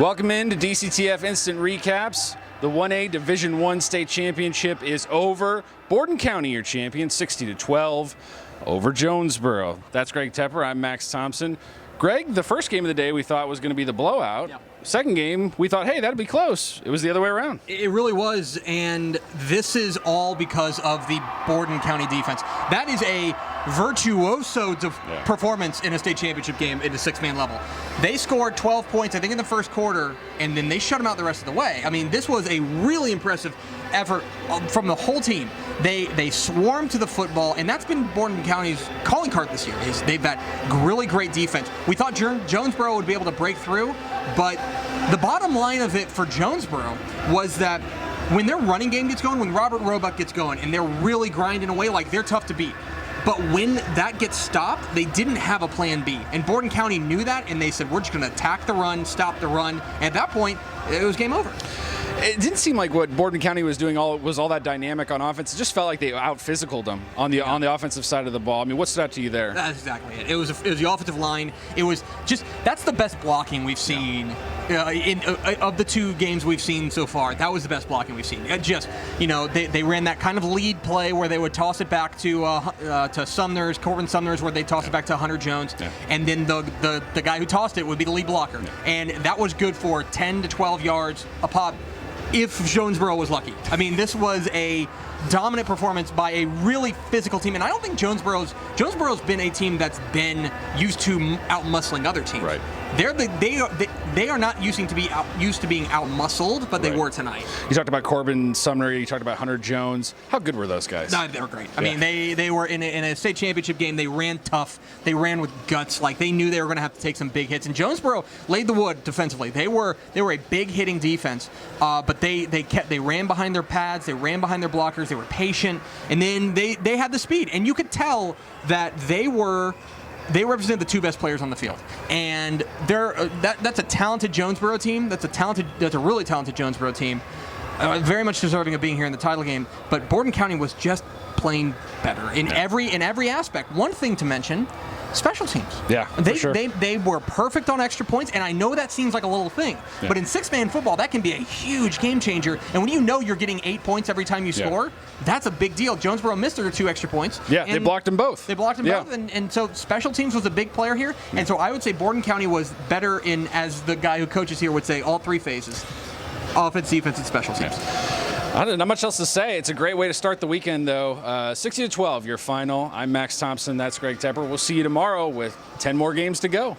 Welcome into DCTF Instant Recaps. The 1A Division I State Championship is over. Borden County, your champion, 60-12 over Jonesboro. That's Greg Tepper. I'm Max Thompson. Greg, the first game of the day we thought was going to be the blowout. Yep. Second game, we thought, hey, that'd be close. It was the other way around. It really was, and this is all because of the Borden County defense. That is a virtuoso performance in a state championship game at a six-man level. They scored 12 points, I think, in the first quarter, and then they shut them out the rest of the way. I mean, this was a really impressive effort from the whole team. They swarmed to the football, and that's been Borden County's calling card this year. They've got really great defense. We thought Jonesboro would be able to break through, but the bottom line of it for Jonesboro was that when their running game gets going, when Robert Roebuck gets going, and they're really grinding away, like, they're tough to beat. But when that gets stopped, they didn't have a plan B. And Borden County knew that, and they said, we're just going to attack the run, stop the run. And at that point, it was game over. It didn't seem like what Borden County was doing was all that dynamic on offense. It just felt like they out-physicaled them on the offensive side of the ball. I mean, what stood out to you there? That's exactly it. It was the offensive line. It was just, that's the best blocking we've seen of the two games we've seen so far. That was the best blocking we've seen. They ran that kind of lead play where they would toss it back to Sumners, Corbin Sumners, where they toss it back to Hunter Jones, and then the guy who tossed it would be the lead blocker. And that was good for 10 to 12 yards a pop, if Jonesboro was lucky. I mean, this was a dominant performance by a really physical team, and I don't think Jonesboro's been a team that's been used to out-muscling other teams. Right. They are not used to being out-muscled, but they were tonight. You talked about Corbin Sumner. You talked about Hunter Jones. How good were those guys? No, they were great. I mean, they were in a state championship game. They ran tough. They ran with guts. Like, they knew they were going to have to take some big hits. And Jonesboro laid the wood defensively. They were a big hitting defense, but they ran behind their pads. They ran behind their blockers. They were patient, and then they had the speed. And you could tell that they represent the two best players on the field, and that's a talented Jonesboro team. That's a really talented Jonesboro team, very much deserving of being here in the title game. But Borden County was just playing better in every aspect. One thing to mention: special teams. Yeah, for sure. They were perfect on extra points, and I know that seems like a little thing, but in six-man football, that can be a huge game changer. And when you know you're getting 8 points every time you score, that's a big deal. Jonesboro missed their 2 extra points. Yeah, they blocked them both. Both, and so special teams was a big player here. And so I would say Borden County was better in, as the guy who coaches here would say, all 3 phases: offense, defense, and special teams. Not much else to say. It's a great way to start the weekend, though. 60-12, your final. I'm Max Thompson. That's Greg Tepper. We'll see you tomorrow with 10 more games to go.